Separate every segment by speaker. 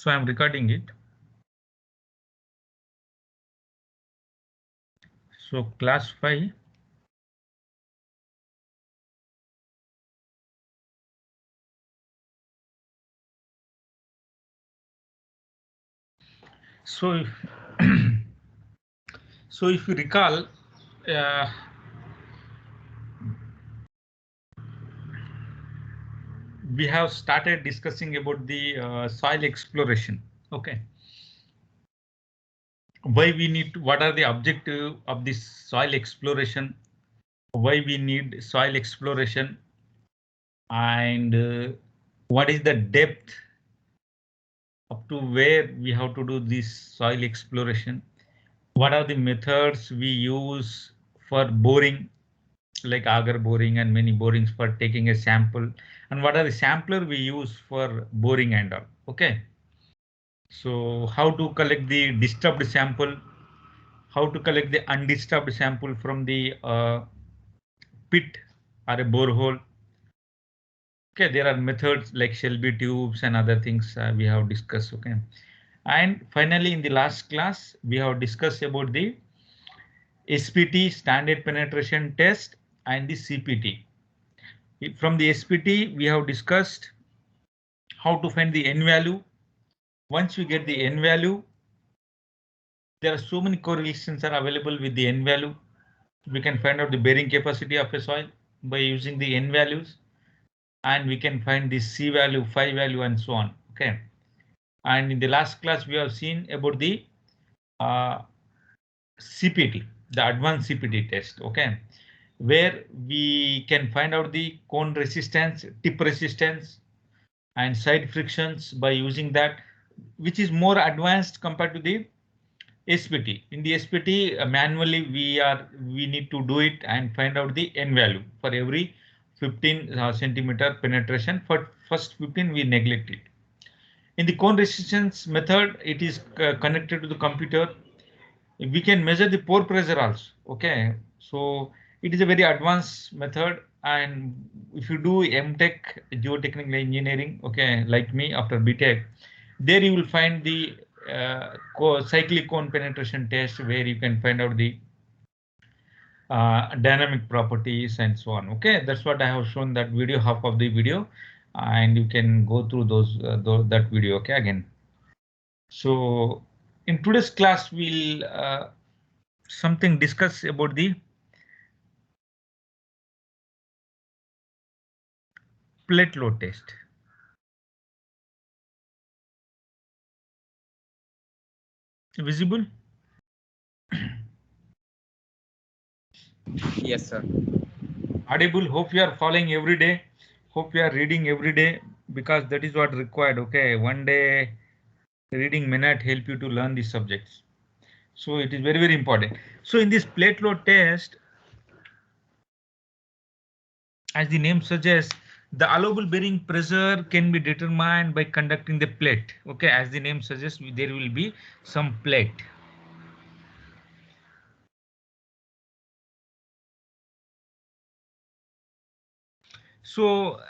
Speaker 1: So I'm recording it. So class 5. So if so if you recall, we have started discussing about the soil exploration. Okay. Why we need to, what are the objective of this soil exploration? Why we need soil exploration? And what is the depth up to where we have to do this soil exploration? What are the methods we use for boring, like auger boring and many borings for taking a sample, and what are the sampler we use for boring and all. Okay. So how to collect the disturbed sample, how to collect the undisturbed sample from the pit or a borehole. Okay, there are methods like Shelby tubes and other things we have discussed. Okay, and finally in the last class we have discussed about the SPT, standard penetration test, and the CPT. From the SPT we have discussed how to find the N value. Once you get the N value, there are so many correlations are available with the N value. We can find out the bearing capacity of a soil by using the N values, and we can find the C value, phi value, and so on. Okay. And in the last class, we have seen about the uh, CPT, the advanced CPT test. Okay, where we can find out the cone resistance, tip resistance, and side frictions by using that, which is more advanced compared to the SPT. In the SPT, manually we need to do it and find out the N value for every 15 centimeter penetration. For first 15, we neglect it. In the cone resistance method, it is connected to the computer. We can measure the pore pressure also. Okay, so it is a very advanced method. And if you do MTech, geotechnical engineering, okay, like me after BTech, there you will find the cyclic cone penetration test, where you can find out the dynamic properties and so on. Okay, that's what I have shown that video, half of the video, and you can go through that video. Okay, again. So in today's class, we'll something discuss about the plate load test. Visible?
Speaker 2: Yes, sir.
Speaker 1: Audible? Hope you are following every day. Hope you are reading every day, because that is what required. Okay, one day reading may not help you to learn these subjects. So it is very, very important. So in this plate load test, as the name suggests, the allowable bearing pressure can be determined by conducting the plate. Okay, as the name suggests, there will be some plate. So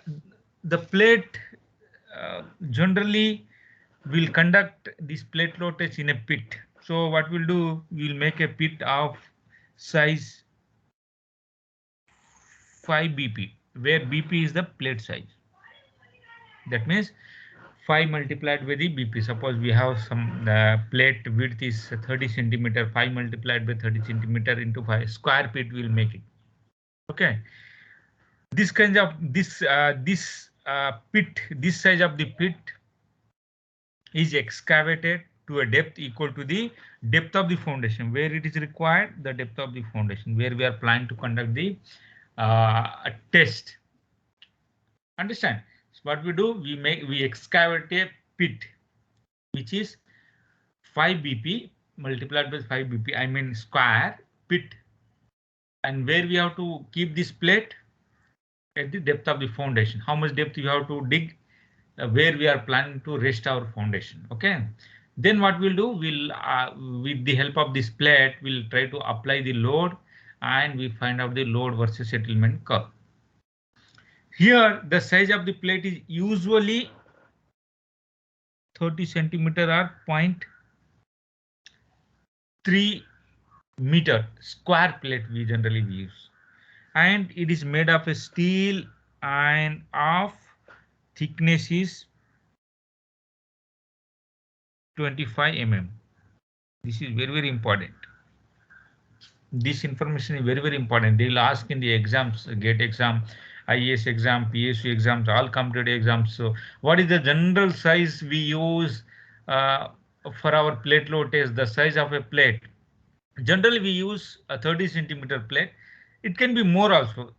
Speaker 1: the plate generally will conduct this plate load test in a pit. So what we'll do, we'll make a pit of size 5 BP, where BP is the plate size. That means 5 multiplied by the BP. Suppose we have some plate width is 30 centimeter, 5 multiplied by 30 centimeter into 5 square pit will make it. Okay. This kind of pit, this size of the pit is excavated to a depth equal to the depth of the foundation, where it is required, the depth of the foundation, where we are planning to conduct the test. Understand? So what we do, we excavate a pit which is 5 BP multiplied by 5 BP, I mean square pit, and where we have to keep this plate at the depth of the foundation. How much depth you have to dig, where we are planning to rest our foundation. Okay. Then what we'll do, we'll with the help of this plate, we'll try to apply the load, and we find out the load versus settlement curve. Here, the size of the plate is usually 30 centimeter or 0.3 meter square plate we generally use, and it is made of a steel and of thickness is 25 mm. This is very important. This information is very important. They will ask in the exams, GATE exam, IAS exam, PSU exams, all competitive exams. So what is the general size we use for our plate load test? The size of a plate. Generally we use a 30 centimeter plate. It can be more also.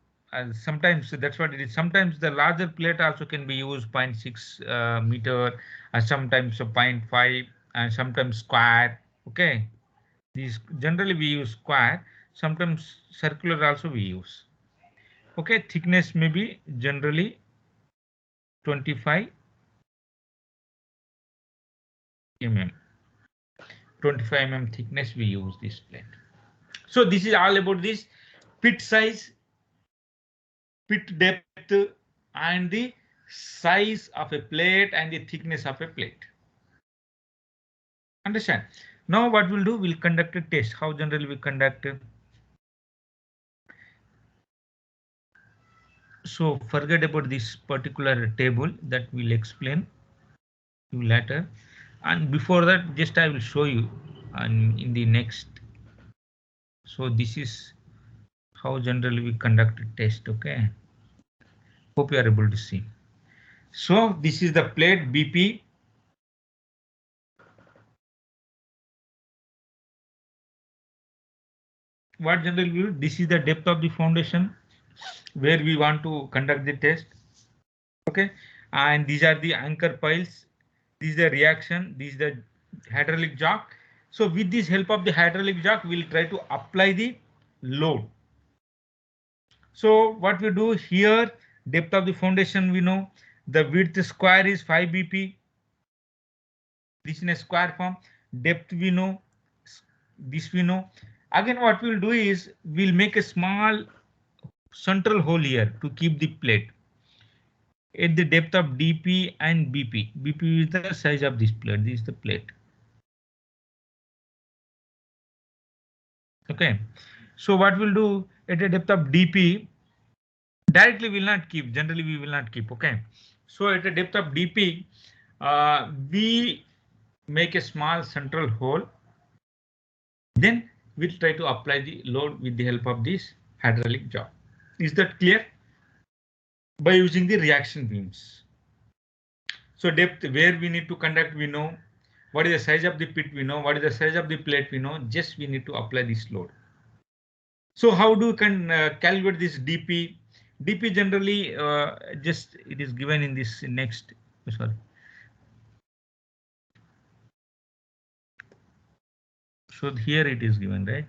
Speaker 1: Sometimes that's what it is. Sometimes the larger plate also can be used 0.6 meter, sometimes a 0.5, and sometimes square. Okay. These generally we use square, sometimes circular also we use. Okay, thickness may be generally 25 mm. 25 mm thickness we use this plate. So this is all about this pit size, pit depth, and the size of a plate and the thickness of a plate. Understand? Now what we'll do, we'll conduct a test. How generally we conduct? So forget about this particular table, that we'll explain you later. And before that, just I will show you and in the next. So this is how generally we conduct a test. Okay, hope you are able to see. So this is the plate BP. What generally we do, this is the depth of the foundation where we want to conduct the test. Okay, and these are the anchor piles. This is the reaction. This is the hydraulic jack. So with this help of the hydraulic jack, we'll try to apply the load. So what we do here, depth of the foundation we know, the width square is 5 BP. This in a square form. Depth we know, this we know. Again what we'll do is we'll make a small central hole here to keep the plate at the depth of DP and BP. BP is the size of this plate. This is the plate. Okay. So what we'll do at a depth of DP, directly will not keep. Generally we will not keep. Okay. So at a depth of DP, we make a small central hole. Then we'll try to apply the load with the help of this hydraulic jaw. Is that clear? By using the reaction beams. So depth where we need to conduct, we know. What is the size of the pit, we know. What is the size of the plate, we know. Just we need to apply this load. So how do we can calculate this DP? DP generally just it is given in this next. Sorry. So here it is given, right?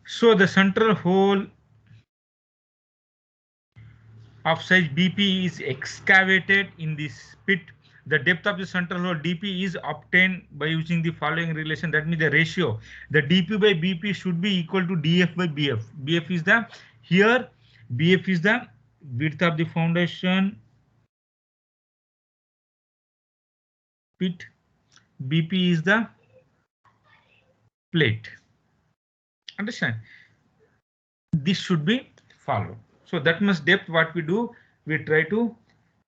Speaker 1: So the central hole of size BP is excavated in this pit. The depth of the central hole DP is obtained by using the following relation. That means the ratio. The DP by BP should be equal to DF by BF. BF is the here. BF is the width of the foundation pit. BP is the plate. Understand? This should be followed. So that much depth. What we do, we try to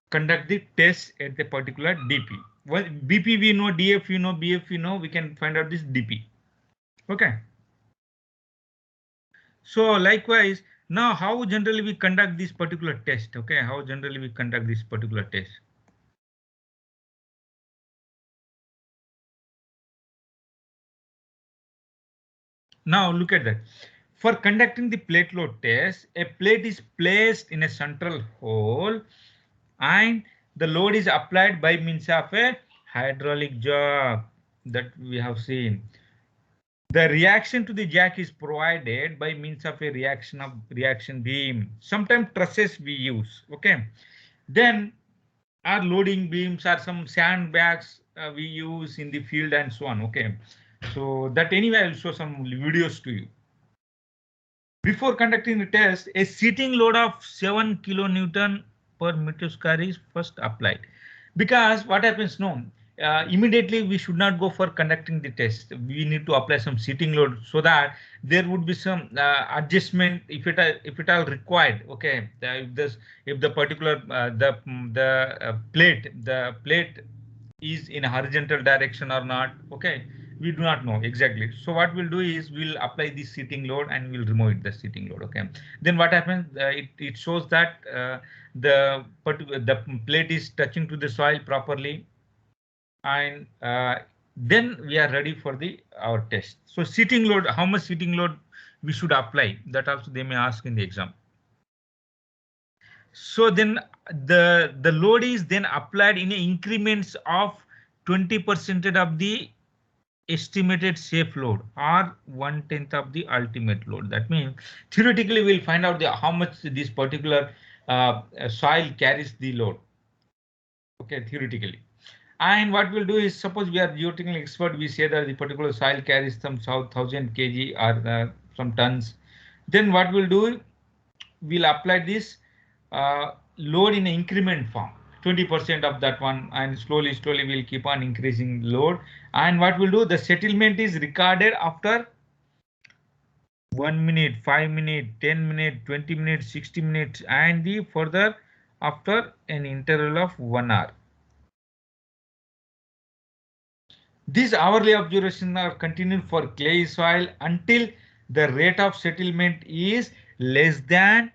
Speaker 1: conduct the test at the particular DP. Well, BP we know, DF we know, BF we know, we can find out this DP. Okay. So likewise, now how generally we conduct this particular test? Okay, how generally we conduct this particular test? Now look at that. For conducting the plate load test, a plate is placed in a central hole and the load is applied by means of a hydraulic jack that we have seen. The reaction to the jack is provided by means of a reaction beam. Sometimes trusses we use. Okay. Then our loading beams are some sandbags we use in the field and so on. Okay. So that anyway, I'll show some videos to you. Before conducting the test, a seating load of 7 kilonewton per meter square is first applied. Because what happens no, immediately we should not go for conducting the test. We need to apply some seating load so that there would be some adjustment if it are required. Okay, if the particular the plate is in a horizontal direction or not. Okay, we do not know exactly. So what we'll do is we'll apply the seating load and we'll remove the seating load. Okay, then what happens, it shows that the plate is touching to the soil properly, and then we are ready for the our test. So seating load, how much seating load we should apply, that also they may ask in the exam. So then the load is then applied in increments of 20% of the estimated safe load or 1/10 of the ultimate load. That means theoretically we'll find out how much this particular soil carries the load. Okay, theoretically. And what we'll do is, suppose we are geotechnical expert, we say that the particular soil carries some 1000 kg or some tons. Then what we'll do, we'll apply this load in increment form, 20% of that one, and slowly we'll keep on increasing load. And what we'll do, the settlement is recorded after 1 minute, 5 minutes, 10 minutes, 20 minutes, 60 minutes, and the further after an interval of 1 hour. These hourly observations are continued for clay soil until the rate of settlement is less than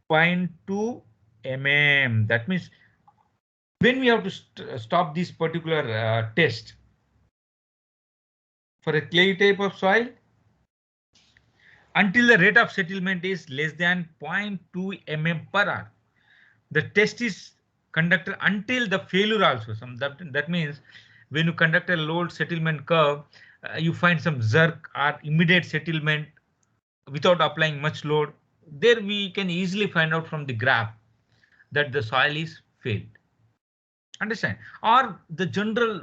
Speaker 1: 0.2 mm. That means when we have to stop this particular test for a clay type of soil, until the rate of settlement is less than 0.2 mm per hour. The test is conducted until the failure also. That means when you conduct a load settlement curve, you find some jerk or immediate settlement without applying much load. There we can easily find out from the graph that the soil is failed. Understand? Or the general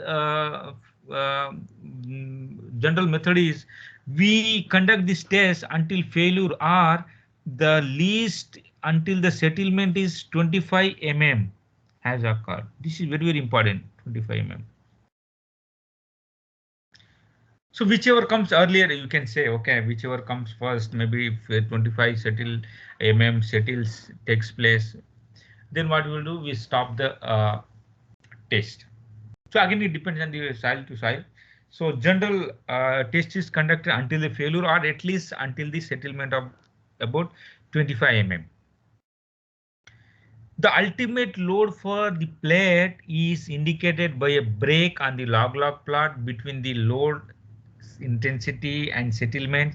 Speaker 1: method is we conduct this test until failure or the least until the settlement is 25 mm has occurred. This is very important, 25 mm. So whichever comes earlier, you can say, okay, whichever comes first, maybe if 25 settles takes place, then what we will do, we stop the test. So again, it depends on the soil to soil. So general test is conducted until the failure or at least until the settlement of about 25 mm. The ultimate load for the plate is indicated by a break on the log plot between the load intensity and settlement.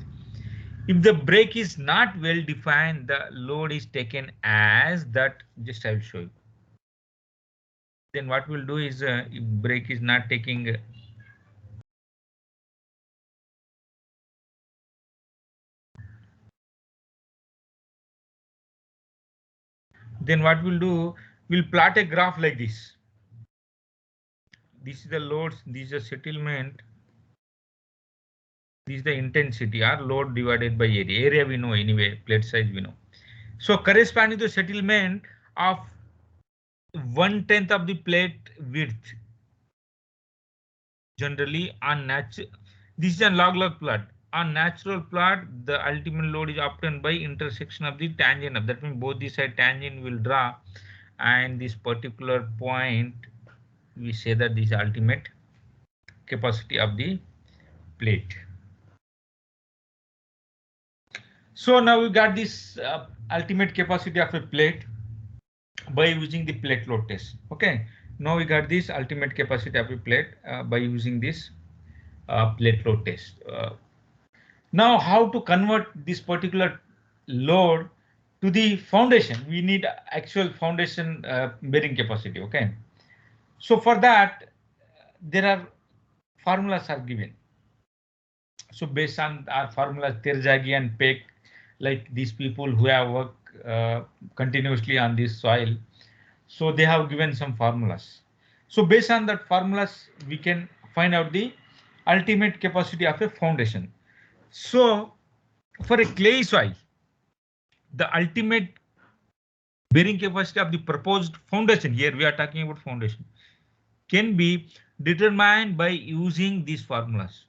Speaker 1: If the break is not well defined, the load is taken as that. Just I will show you. Then what we'll do is if break is not taking then what we'll do, we'll plot a graph like this. This is the loads, this is the settlement, this is the intensity or load divided by area. Area we know anyway, plate size we know. So corresponding to settlement of 1/10 of the plate width. Generally on natural, this is a log plot. On natural plot, the ultimate load is obtained by intersection of the tangent. That means both the side tangent will draw, and this particular point, we say that this is ultimate capacity of the plate. So now we got this ultimate capacity of a plate by using the plate load test. Okay, now we got this ultimate capacity of a plate by using this plate load test. Now how to convert this particular load to the foundation? We need actual foundation bearing capacity. Okay, so for that there are formulas are given. So based on our formulas, Terjagi and Peck, like these people who have worked continuously on this soil, so they have given some formulas. So based on that formulas, we can find out the ultimate capacity of a foundation. So for a clay soil, the ultimate bearing capacity of the proposed foundation, here we are talking about foundation, can be determined by using these formulas.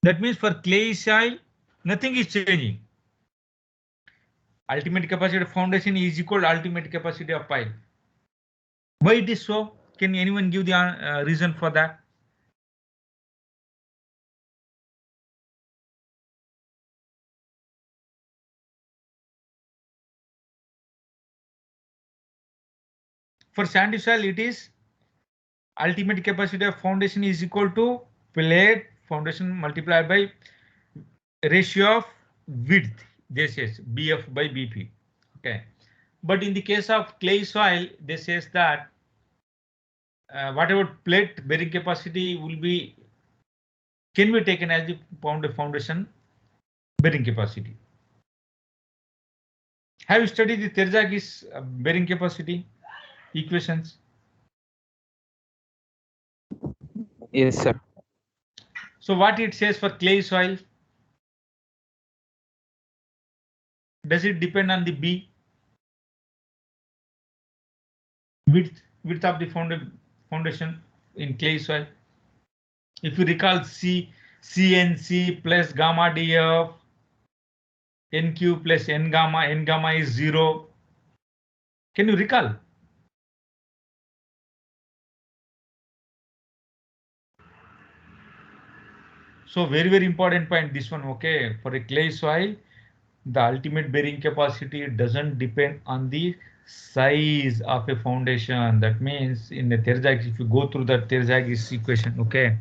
Speaker 1: That means for clay soil, nothing is changing. Ultimate capacity of foundation is equal to ultimate capacity of pile. Why it is so? Can anyone give the reason for that? For sandy soil, it is ultimate capacity of foundation is equal to plate foundation multiplied by ratio of width. This is BF by BP. Okay. But in the case of clay soil, this says that whatever plate bearing capacity will be can be taken as the foundation bearing capacity. Have you studied the Terzaghis bearing capacity equations?
Speaker 2: Yes, sir.
Speaker 1: So what it says for clay soil? Does it depend on the B? Width of the foundation in clay soil? If you recall, CNC plus gamma DF, NQ plus N gamma is 0. Can you recall? So very important point, this one. Okay, for a clay soil, the ultimate bearing capacity doesn't depend on the size of a foundation. That means in the Terzaghi, if you go through the Terzaghi's equation, okay.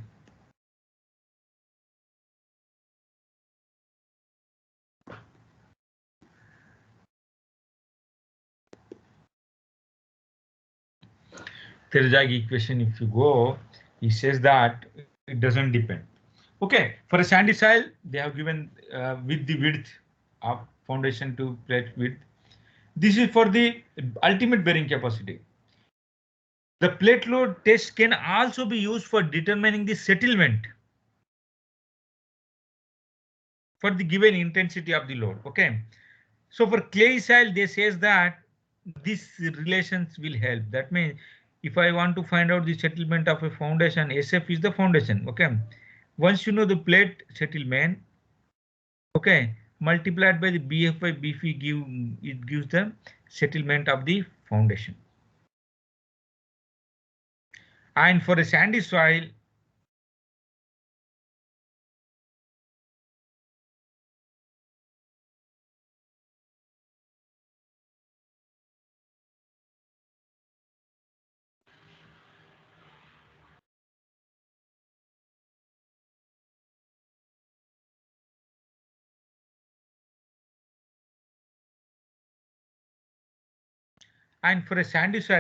Speaker 1: Terzaghi equation, if you go, he says that it doesn't depend. Okay, for a sandy soil, they have given with the width of foundation to plate width. This is for the ultimate bearing capacity. The plate load test can also be used for determining the settlement for the given intensity of the load. Okay, so for clay soil, they says that these relations will help. That means if I want to find out the settlement of a foundation, SF is the foundation. Okay, once you know the plate settlement, okay, multiplied by the BF by BF gives the settlement of the foundation. And for a sandy soil,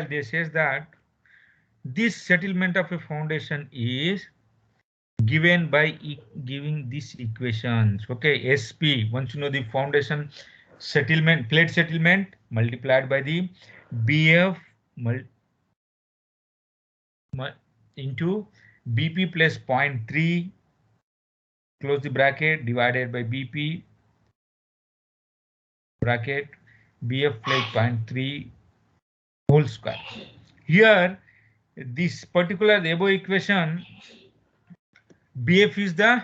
Speaker 1: they says that this settlement of a foundation is given by giving these equations. Okay, SP, once you know the foundation settlement, plate settlement multiplied by the BF into BP plus 0.3, close the bracket, divided by BP bracket, BF plus 0.3 whole square. Here, this particular above equation, BF is the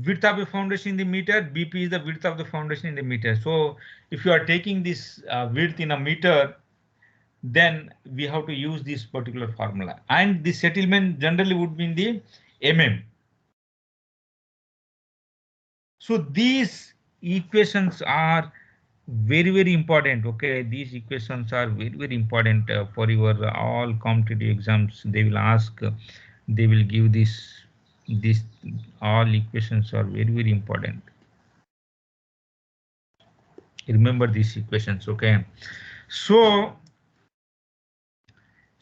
Speaker 1: width of a foundation in the meter, BP is the width of the foundation in the meter. So if you are taking this width in a meter, then we have to use this particular formula. And the settlement generally would be in the mm. So these equations are very important. Okay, these equations are very important for your all competitive exams. They will ask, they will give this all equations are very important. Remember these equations. Okay, so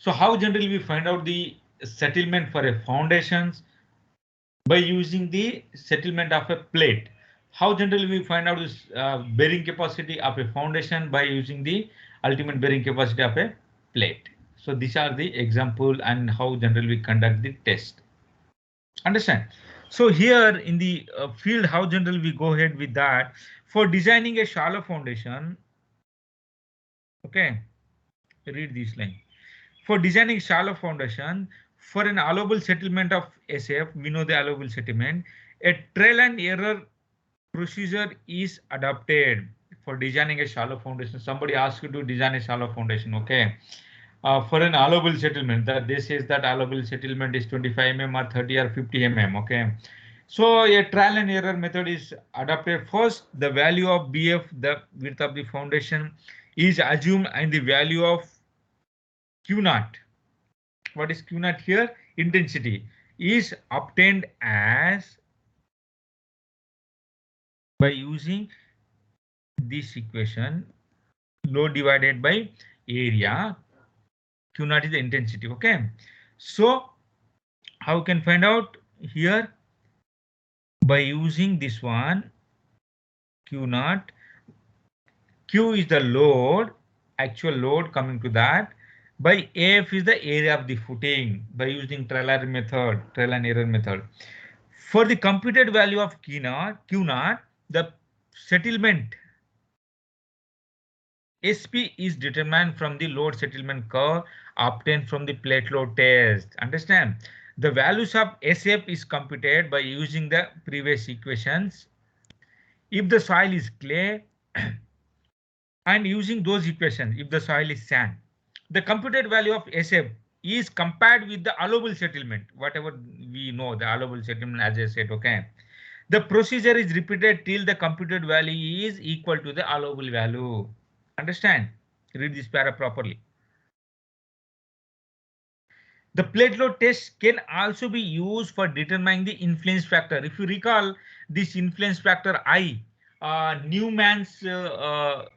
Speaker 1: how generally we find out the settlement for a foundations? By using the settlement of a plate. How generally we find out this bearing capacity of a foundation? By using the ultimate bearing capacity of a plate. So these are the example and how generally we conduct the test. Understand? So here in the field, how generally we go ahead with that for designing a shallow foundation. Okay, read this line. For designing shallow foundation for an allowable settlement of SF, we know the allowable settlement. A trial and error procedure is adopted for designing a shallow foundation. Somebody asks you to design a shallow foundation. Okay. For an allowable settlement, that this is that allowable settlement is 25 mm or 30 or 50 mm. Okay. So a trial and error method is adopted. First, the value of BF, the width of the foundation, is assumed, and the value of Q naught. What is Q naught here? Intensity is obtained as by using this equation, load divided by area. Q naught is the intensity. Okay. So how we can find out here? By using this one, Q naught. Q is the load, actual load coming to that. By F is the area of the footing by using trial and error method. For the computed value of Q naught, the settlement SP is determined from the load settlement curve obtained from the plate load test. Understand? The values of SF is computed by using the previous equations. If the soil is clay, and using those equations, if the soil is sand, the computed value of SF is compared with the allowable settlement, whatever we know, the allowable settlement, as I said. Okay. The procedure is repeated till the computed value is equal to the allowable value. Understand? Read this para properly. The plate load test can also be used for determining the influence factor. If you recall this influence factor I, Newman's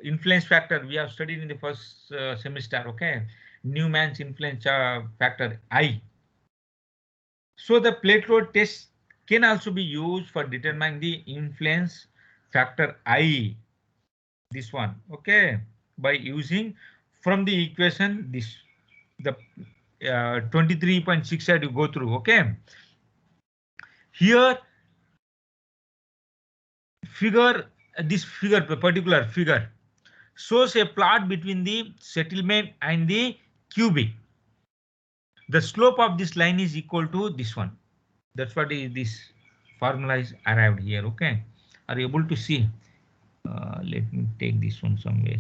Speaker 1: influence factor we have studied in the first semester. Okay, Newman's influence factor I. So the plate load test can also be used for determining the influence factor I. This one. Okay, by using from the equation this the 23.6 you go through. Okay, here particular figure shows a plot between the settlement and the cubic. The slope of this line is equal to this one. That's what is this formula is arrived here. Okay, are you able to see? Let me take this one somewhere.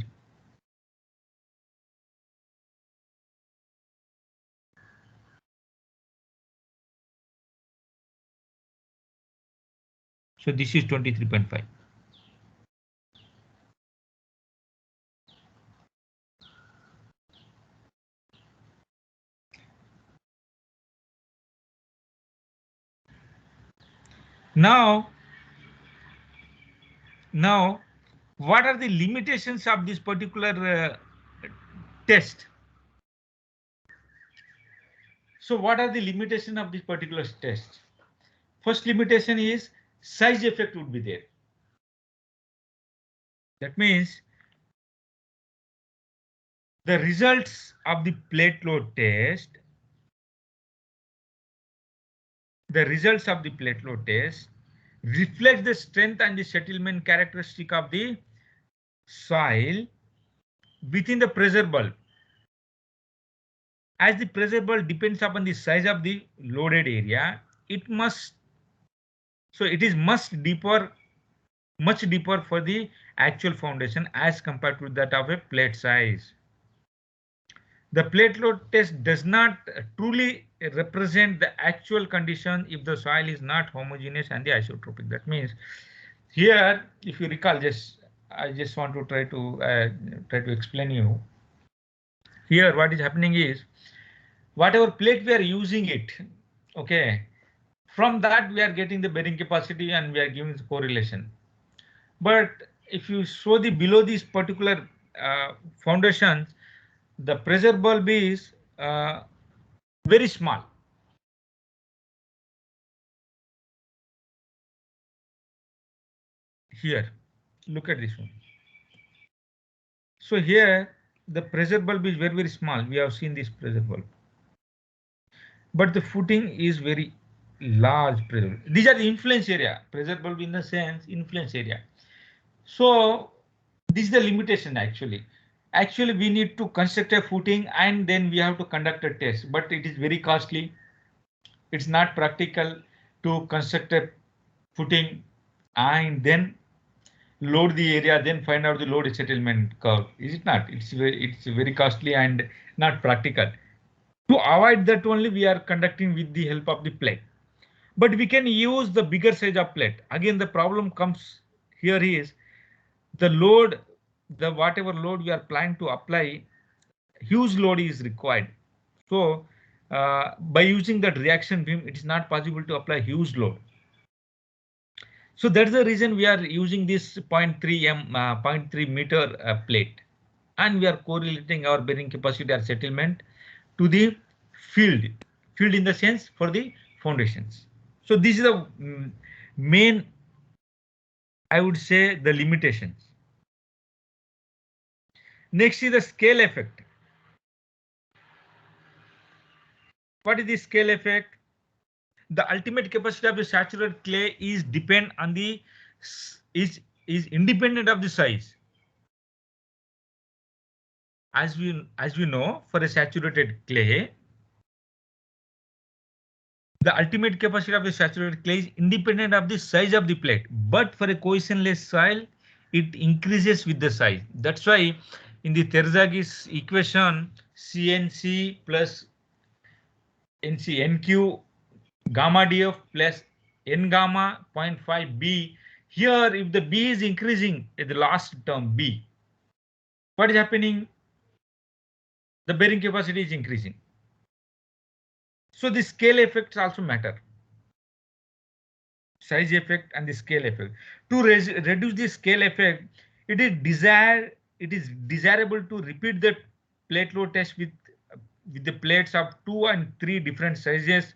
Speaker 1: So this is 23.5. Now, what are the limitations of this particular test? So what are the limitations of this particular test? First limitation is size effect would be there. That means the results of the plate load test, reflect the strength and the settlement characteristic of the soil within the pressure bulb. As the pressure bulb depends upon the size of the loaded area, it is much deeper for the actual foundation as compared to that of a plate size. The plate load test does not truly represent the actual condition if the soil is not homogeneous and the isotropic. That means here, if you recall, I just want to try to explain you. Here, what is happening is whatever plate we are using it, okay, from that we are getting the bearing capacity and we are giving the correlation. But if you show the below these particular foundations, the pressure bulb is very small. Here, look at this one. So here the pressure bulb is very small. We have seen this pressure bulb, but the footing is very large pressure. These are the influence area. Pressure bulb in the sense influence area. So this is the limitation actually. Actually, we need to construct a footing and then we have to conduct a test, but it is very costly. It's not practical to construct a footing and then load the area, then find out the load settlement curve. Is it not? It's very costly and not practical. To avoid that only we are conducting with the help of the plate. But we can use the bigger size of plate. Again, the problem comes here is the load, the whatever load we are planning to apply, huge load is required. So by using that reaction beam, it is not possible to apply huge load. So that's the reason we are using this 0.3 meter plate, and we are correlating our bearing capacity or settlement to the field in the sense for the foundations. So this is the main, I would say, the limitations. Next is the scale effect. What is the scale effect? The ultimate capacity of the saturated clay is depend on the is independent of the size. As we know, for a saturated clay, the ultimate capacity of the saturated clay is independent of the size of the plate. But for a cohesionless soil, it increases with the size. That's why in the Terzaghis equation, CNC plus NC NQ gamma df plus n gamma 0.5 b. Here, if the b is increasing in the last term b, what is happening? The bearing capacity is increasing. So the scale effects also matter. Size effect and the scale effect. To reduce the scale effect, it is desirable to repeat the plate load test with the plates of 2 and 3 different sizes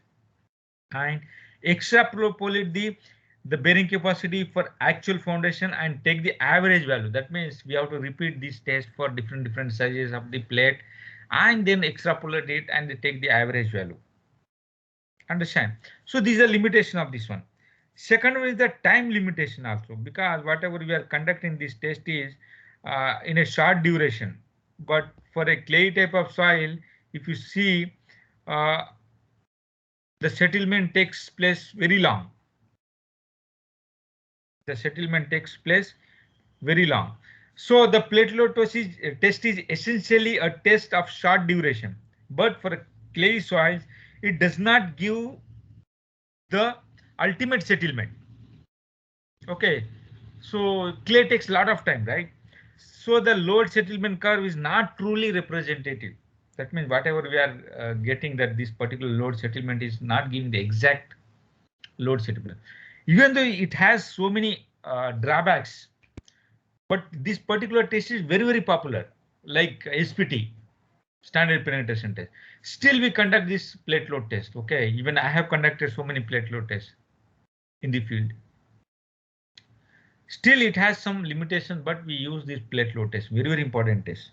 Speaker 1: and extrapolate the bearing capacity for actual foundation and take the average value. That means we have to repeat this test for different sizes of the plate and then extrapolate it and take the average value. Understand? So these are limitation of this one. Second one is the time limitation also, because whatever we are conducting this test is in a short duration. But for a clay type of soil, if you see the settlement takes place very long. The settlement takes place very long. So the plate load test is essentially a test of short duration. But for clay soils, it does not give the ultimate settlement. Okay, so clay takes a lot of time, right? So the load settlement curve is not truly representative. That means whatever we are getting, that this particular load settlement is not giving the exact load settlement, even though it has so many drawbacks. But this particular test is very popular, like SPT, standard penetration test. Still we conduct this plate load test. Okay, even I have conducted so many plate load tests in the field. Still it has some limitation, but we use this plate load test, very important test.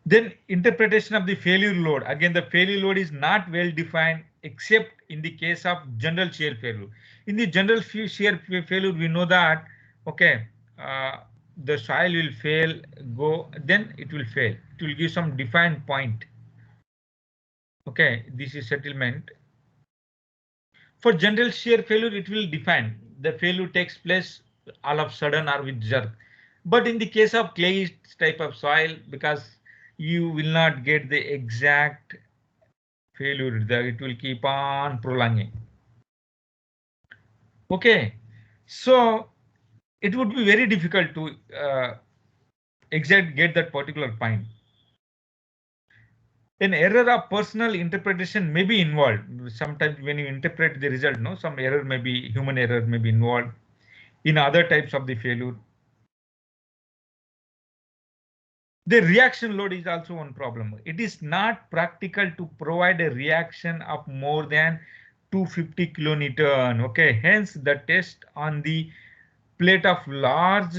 Speaker 1: Then interpretation of the failure load. Again, the failure load is not well defined except in the case of general shear failure. In the general shear failure, we know that, okay, the soil will fail, then it will fail. It will give some defined point. Okay, this is settlement. For general shear failure, it will define. The failure takes place all of a sudden or with jerk. But in the case of clay type of soil, because you will not get the exact failure, it will keep on prolonging. Okay, so it would be very difficult to get that particular point. An error of personal interpretation may be involved. Sometimes when you interpret the result, no, some error may be, human error may be involved in other types of the failure. The reaction load is also one problem. It is not practical to provide a reaction of more than 250 kilonewton. Okay, hence the test on the plate of large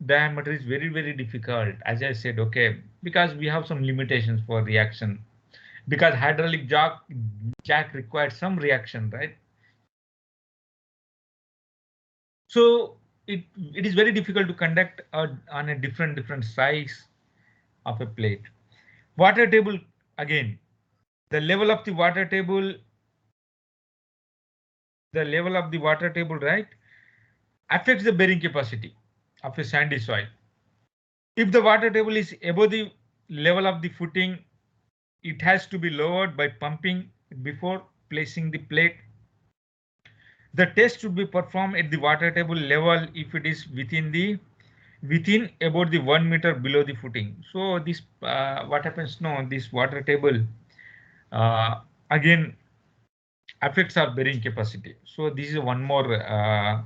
Speaker 1: diameter is very difficult, as I said. Okay, because we have some limitations for reaction, because hydraulic jack requires some reaction, right? So it is very difficult to conduct on a different size of a plate. Water table, again, the level of the water table, right, affects the bearing capacity of a sandy soil. If the water table is above the level of the footing, it has to be lowered by pumping before placing the plate. The test should be performed at the water table level if it is within about the 1 meter below the footing. So this what happens now, this water table again affects our bearing capacity. So this is one more a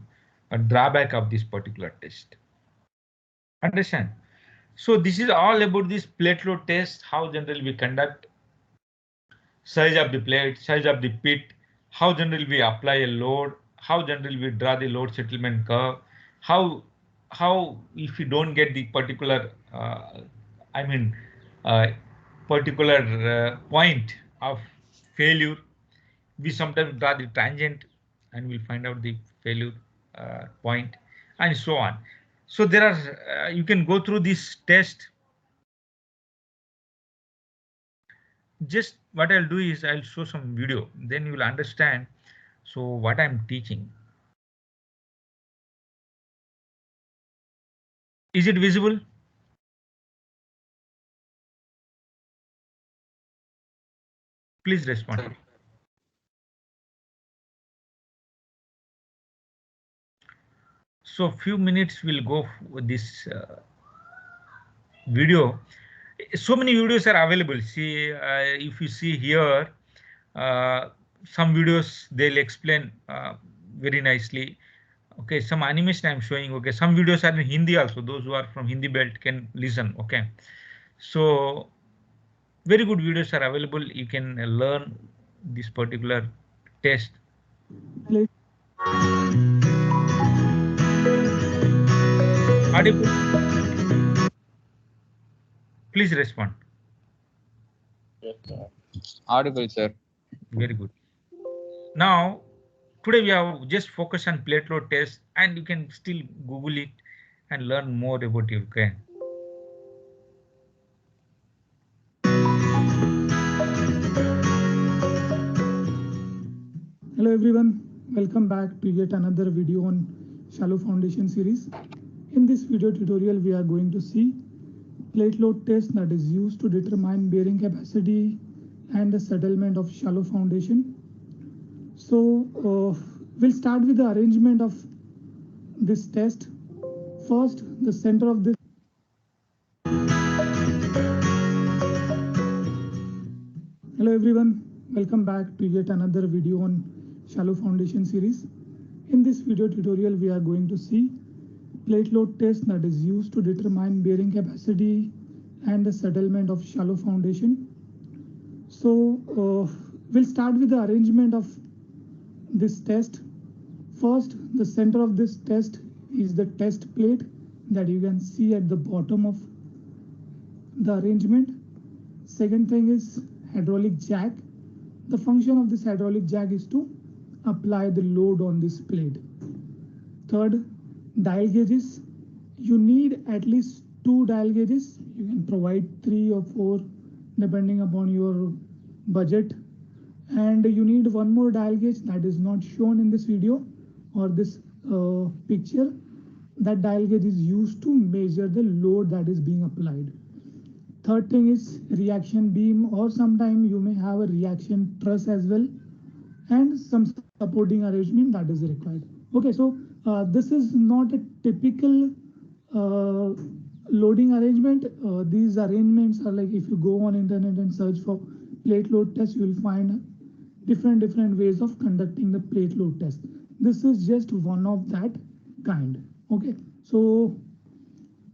Speaker 1: drawback of this particular test. Understand? So this is all about this plate load test, how generally we conduct, size of the plate, size of the pit, how generally we apply a load, how generally we draw the load settlement curve, how if you don't get the particular I mean uh, particular point of failure, we sometimes draw the tangent and we'll find out the failure point and so on. So there are you can go through this test. Just what I'll do is I'll show some video, then you will understand. So what I'm teaching. Is it visible? Please respond. So few minutes will go with this video. So many videos are available. See, if you see here, some videos they'll explain very nicely. Okay, some animation I'm showing. Okay, some videos are in Hindi also. Those who are from Hindi belt can listen. Okay, so very good videos are available. You can learn this particular test. Audible? Please respond.
Speaker 2: Audible, sir.
Speaker 1: Very good. Now, today we have just focused on plate load test, and you can still Google it and learn more about it. Okay.
Speaker 3: Hello everyone, welcome back to yet another video on Shallow Foundation series. In this video tutorial, we are going to see plate load test that is used to determine bearing capacity and the settlement of shallow foundation. So we'll start with the arrangement of this test. First, the center of this. Hello everyone, welcome back to yet another video on Shallow Foundation series. In this video tutorial, we are going to see plate load test that is used to determine bearing capacity and the settlement of shallow foundation. So we'll start with the arrangement of this test. First, the center of this test is the test plate that you can see at the bottom of the arrangement. Second thing is hydraulic jack. The function of this hydraulic jack is to apply the load on this plate. Third, dial gauges. You need at least 2 dial gauges. You can provide 3 or 4 depending upon your budget. And you need one more dial gauge that is not shown in this video or this picture. That dial gauge is used to measure the load that is being applied. Third thing is reaction beam, or sometimes you may have a reaction truss as well, and some supporting arrangement that is required. Okay, so this is not a typical loading arrangement. These arrangements are like, if you go on internet and search for plate load test, you will find different ways of conducting the plate load test. This is just one of that kind. Okay, so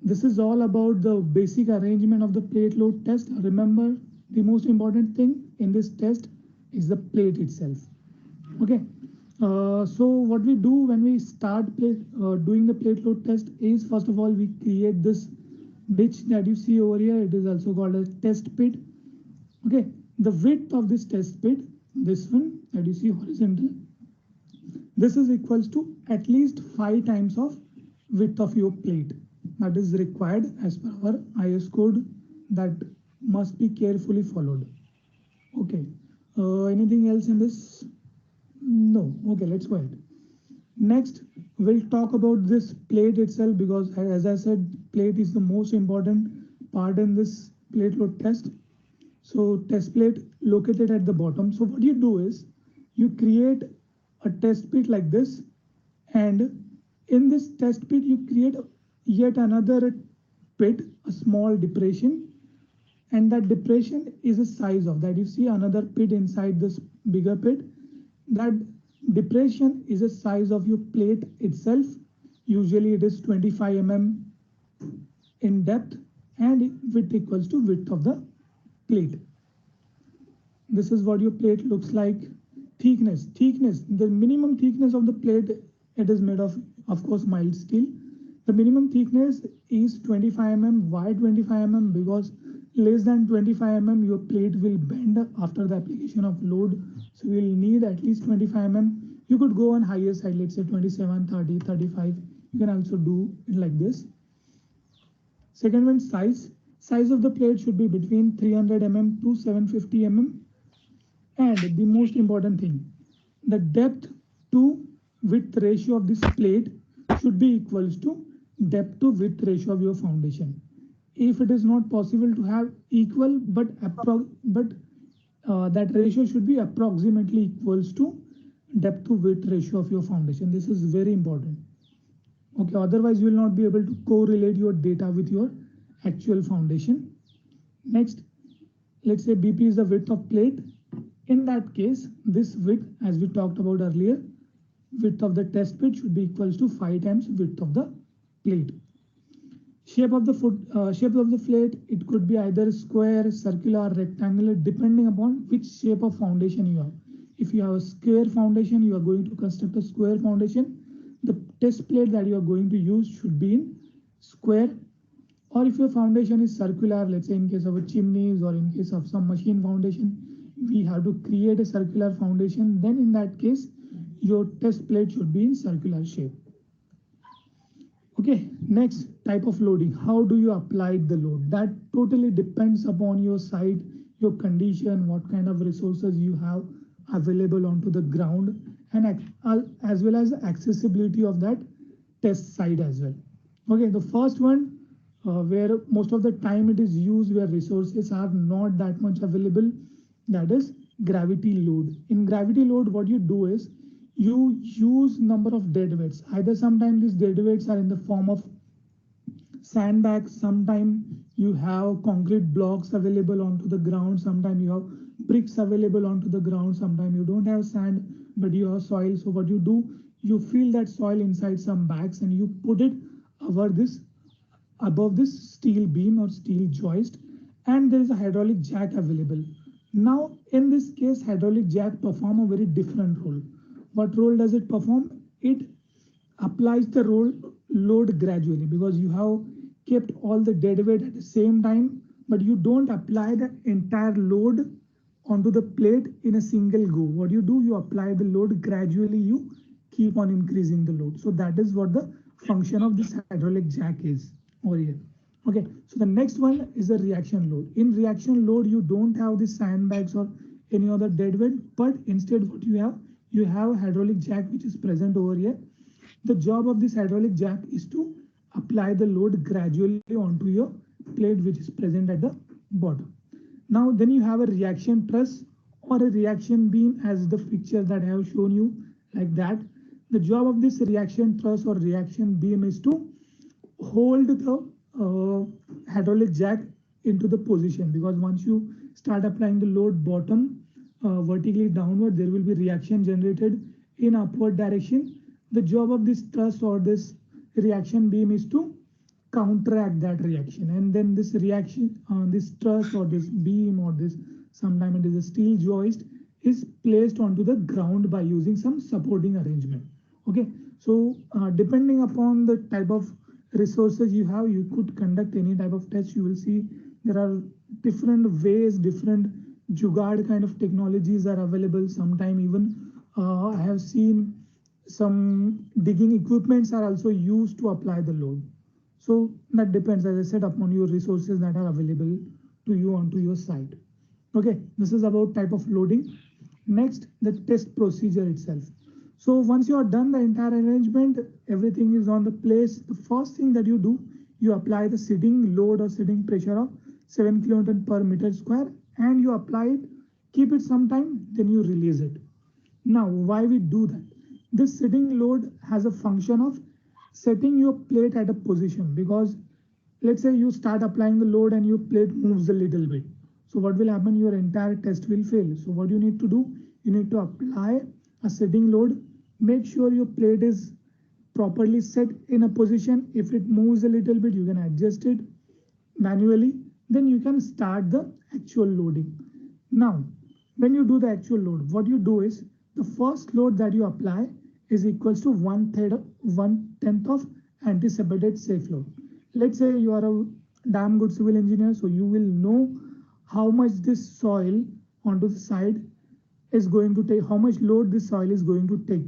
Speaker 3: this is all about the basic arrangement of the plate load test. Remember, the most important thing in this test is the plate itself. Okay, so what we do when we start doing the plate load test is, first of all, we create this ditch that you see over here. It is also called a test pit. Okay, the width of this test pit, this one that you see horizontal, This is equals to at least 5 times of width of your plate. That is required as per our IS code, that must be carefully followed. Okay. Anything else in this? No. Okay, let's go ahead. Next, we'll talk about this plate itself, because as I said, plate is the most important part in this plate load test. So test plate located at the bottom. So what you do is you create a test pit like this, and in this test pit you create yet another pit, a small depression, and that depression is the size of that. You see another pit inside this bigger pit. That depression is the size of your plate itself. Usually it is 25 mm in depth, and width equals to width of the plate. This is what your plate looks like. Thickness, the minimum thickness of the plate, it is made of course, mild steel. The minimum thickness is 25 mm. Why 25 mm? Because less than 25 mm your plate will bend after the application of load. So you will need at least 25 mm. You could go on higher side, let's say 27, 30, 35. You can also do it like this. Second one, size of the plate should be between 300 mm to 750 mm. And the most important thing, the depth to width ratio of this plate should be equals to depth to width ratio of your foundation. If it is not possible to have equal, but that ratio should be approximately equals to depth to width ratio of your foundation. This is very important. Okay, otherwise you will not be able to correlate your data with your actual foundation. Next, let's say BP is the width of plate. In that case, this width, as we talked about earlier, width of the test pit should be equals to 5 times width of the plate. Shape of the plate, it could be either square, circular, rectangular, depending upon which shape of foundation you have. If you have a square foundation, you are going to construct a square foundation. The test plate that you are going to use should be in square. Or if your foundation is circular, let's say in case of a chimneys or in case of some machine foundation, we have to create a circular foundation, then in that case your test plate should be in circular shape. Okay, next, type of loading. How do you apply the load? That totally depends upon your site, your condition, what kind of resources you have available onto the ground, and as well as accessibility of that test site as well. Okay, the first one, where most of the time it is used, where resources are not that much available, that is gravity load. In gravity load, what you do is you use number of dead weights. Either sometimes these dead weights are in the form of sandbags, sometimes you have concrete blocks available onto the ground, sometimes you have bricks available onto the ground, sometimes you don't have sand but you have soil. So what you do, you fill that soil inside some bags and you put it above this steel beam or steel joist, and there is a hydraulic jack available. Now in this case, hydraulic jack perform a very different role. What role does it perform? It applies the load gradually, because you have kept all the dead weight at the same time, but you don't apply the entire load onto the plate in a single go. What you do, you apply the load gradually, you keep on increasing the load. So that is what the function of this hydraulic jack is over here. Okay, so the next one is the reaction load. In reaction load, you don't have the sandbags or any other dead weight, but instead what you have a hydraulic jack which is present over here. The job of this hydraulic jack is to apply the load gradually onto your plate which is present at the bottom. Now then you have a reaction truss or a reaction beam, as the picture that I have shown you like that. The job of this reaction truss or reaction beam is to hold the hydraulic jack into the position, because once you start applying the load bottom vertically downward, there will be reaction generated in upward direction. The job of this truss or this reaction beam is to counteract that reaction, and then this reaction this truss or this beam or this, sometimes it is a steel joist, is placed onto the ground by using some supporting arrangement. Okay, so depending upon the type of resources you have, you could conduct any type of test. You will see there are different ways, different jugaad kind of technologies are available. Sometimes even I have seen some digging equipments are also used to apply the load. So that depends, as I said, upon your resources that are available to you onto your site. Okay, this is about type of loading. Next, the test procedure itself. So once you are done the entire arrangement, everything is on the place. The first thing that you do, you apply the seeding load or seeding pressure of 7 kilonewton per meter square, and you apply it, keep it some time, then you release it. Now, why we do that? This seeding load has a function of setting your plate at a position, because let's say you start applying the load and your plate moves a little bit. So what will happen? Your entire test will fail. So what you need to do? You need to apply a seeding load. Make sure your plate is properly set in a position. If it moves a little bit, you can adjust it manually. Then you can start the actual loading. Now, when you do the actual load, what you do is the first load that you apply is equals to 1/10 of anticipated safe load. Let's say you are a damn good civil engineer, so you will know how much this soil onto the side is going to take, how much load this soil is going to take.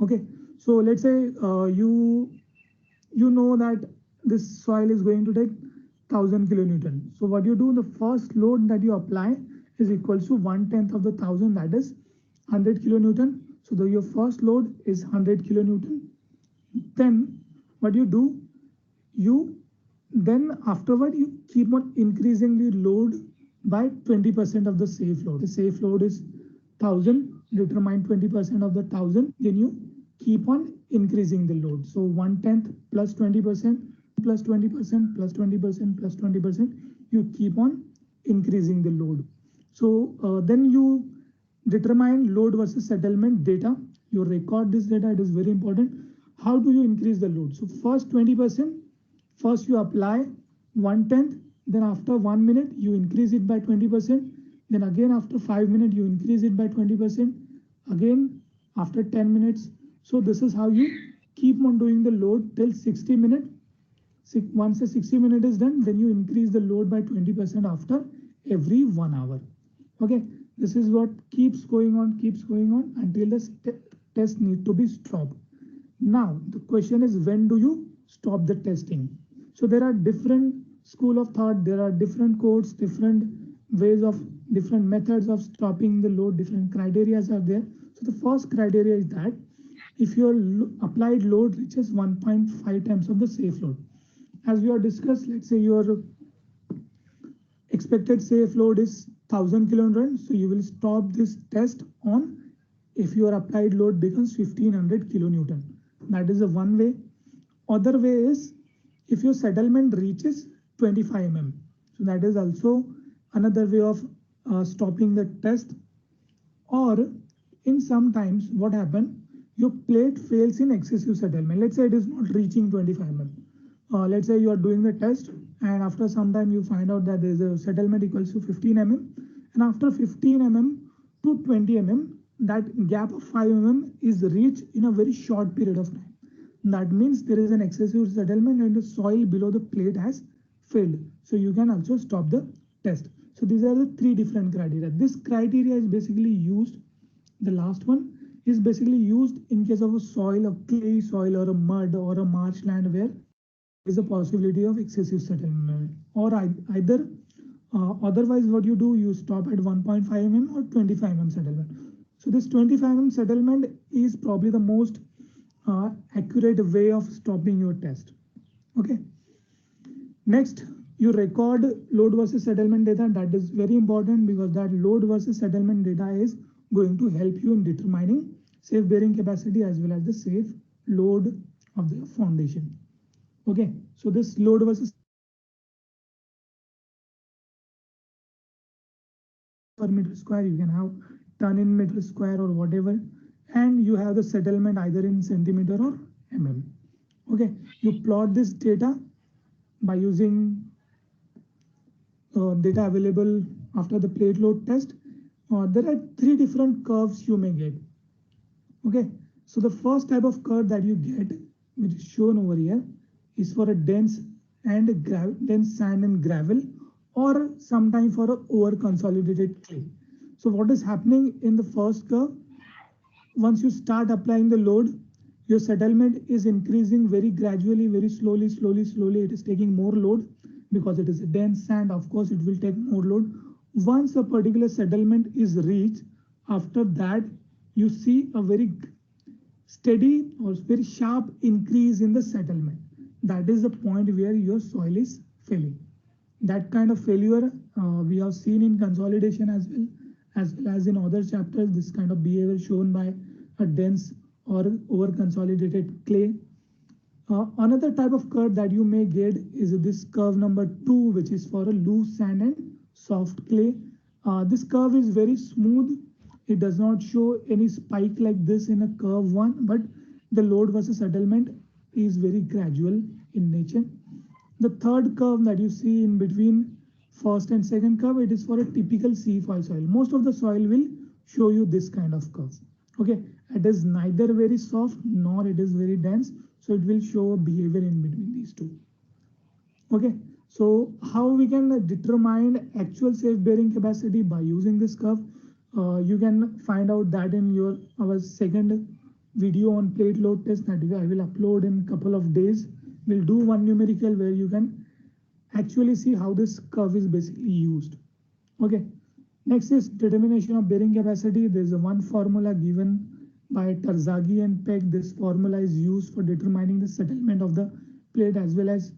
Speaker 3: Okay, so let's say you know that this soil is going to take 1000 kilonewton. So what you do, the first load that you apply is equals to 1/10 of the 1000, that is 100 kilonewton. So your first load is 100 kilonewton. Then what you do, then afterward you keep on increasing the load by 20% of the safe load. The safe load is 1000, determine 20% of the 1000, then you keep on increasing the load. So 1/10 plus 20% plus 20% plus 20% plus 20%, you keep on increasing the load. So then you determine load versus settlement data. You record this data, it is very important. How do you increase the load? So first 20%, first you apply 1/10, then after 1 minute you increase it by 20%, then again after 5 minutes you increase it by 20%, again after 10 minutes. So this is how you keep on doing the load till 60 minutes. Once the 60 minutes is done, then you increase the load by 20% after every 1 hour. Okay, this is what keeps going on until the test need to be stopped. Now the question is, when do you stop the testing? So there are different school of thought, there are different codes, different ways of different methods of stopping the load, different criteria are there. So the first criteria is that if your applied load reaches 1.5 times of the safe load. As we have discussed, let's say your expected safe load is 1000 kilonewton. So you will stop this test on if your applied load becomes 1500 kilonewton. That is the one way. Other way is if your settlement reaches 25 mm. So that is also another way of stopping the test. Or in sometimes what happens, your plate fails in excessive settlement. Let's say it is not reaching 25 mm. Let's say you are doing the test and after some time you find out that there is a settlement equals to 15 mm, and after 15 mm to 20 mm, that gap of 5 mm is reached in a very short period of time. That means there is an excessive settlement and the soil below the plate has failed. So you can also stop the test. So these are the three different criteria. This criteria is basically used, the last one is basically used in case of a soil, a clay soil or a mud or a marshland where is a possibility of excessive settlement, or either otherwise what you do, you stop at 1.5 mm or 25 mm settlement. So this 25 mm settlement is probably the most accurate way of stopping your test. Okay, next you record load versus settlement data. That is very important because that load versus settlement data is going to help you in determining safe bearing capacity as well as the safe load of the foundation. Okay, so this load versus per meter square, you can have ton in meter square or whatever, and you have the settlement either in centimeter or mm. Okay, you plot this data by using data available after the plate load test. There are three different curves you may get. Okay, so the first type of curve that you get, which is shown over here, is for a dense sand and gravel, or sometime for a over consolidated clay. So what is happening in the first curve? once you start applying the load, your settlement is increasing very gradually, very slowly. It is taking more load because it is a dense sand. Of course, it will take more load. Once a particular settlement is reached, after that, you see a very steady or very sharp increase in the settlement. That is the point where your soil is failing. That kind of failure we have seen in consolidation as well as in other chapters. This kind of behavior shown by a dense or over consolidated clay. Another type of curve that you may get is this curve number 2, which is for a loose sand and soft clay. This curve is very smooth. It does not show any spike like this in a curve 1, but the load versus settlement is very gradual in nature. The third curve that you see in between first and second curve, it is for a typical CFOIL soil. Most of the soil will show you this kind of curves. Okay, it is neither very soft nor it is very dense, so it will show a behavior in between these two. Okay, so how we can determine actual safe bearing capacity by using this curve? You can find out that in our second video on plate load test that I will upload in a couple of days. We'll do one numerical where you can actually see how this curve is basically used. Okay, next is determination of bearing capacity. There's a one formula given by Terzaghi and Peck. This formula is used for determining the settlement of the plate as well as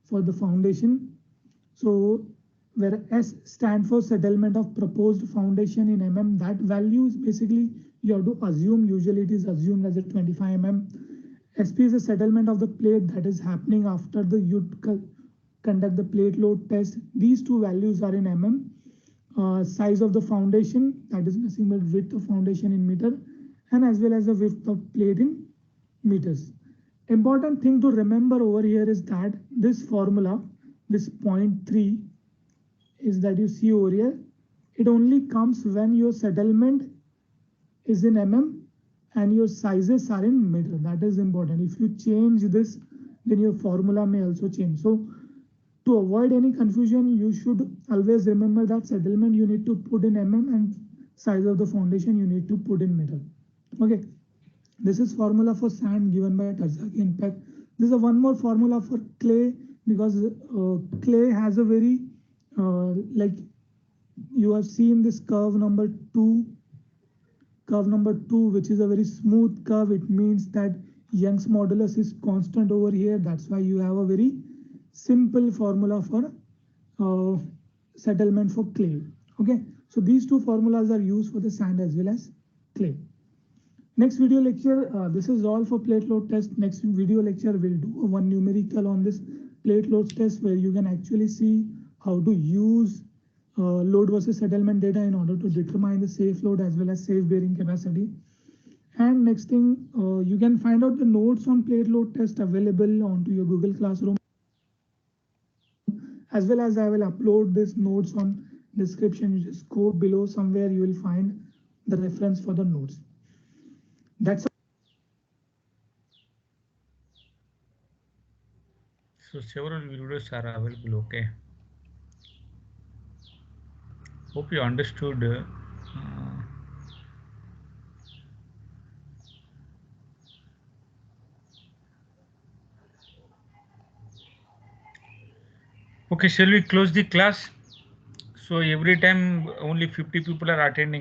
Speaker 3: for the foundation. So where S stand for settlement of proposed foundation in mm, that value is basically you have to assume, usually it is assumed as a 25 mm. SP is a settlement of the plate that is happening after you conduct the plate load test. These two values are in mm. Size of the foundation, that is nothing but width of foundation in meter, and as well as the width of plate in meters. Important thing to remember over here is that this formula, this 0.3 is that you see over here, it only comes when your settlement is in mm and your sizes are in meter. That is important. If you change this, then your formula may also change. So to avoid any confusion, you should always remember that settlement you need to put in mm and size of the foundation you need to put in meter. Okay, this is formula for sand given by Terzaghi and Peck. This is one more formula for clay, because clay has a very like you have seen this curve number 2, which is a very smooth curve. It means that Young's modulus is constant over here. That's why you have a very simple formula for settlement for clay. Okay, so these two formulas are used for the sand as well as clay. Next video lecture, this is all for plate load test. Next video lecture we'll do one numerical on this plate load test where you can actually see how to use load versus settlement data in order to determine the safe load as well as safe bearing capacity. And next thing, you can find out the notes on plate load test available onto your Google Classroom, as well as I will upload this notes on description. You just go below somewhere, you will find the reference for the notes. That's all.
Speaker 1: So several videos are available. Okay, hope you understood. Okay, shall we close the class? So every time only 50 people are attending.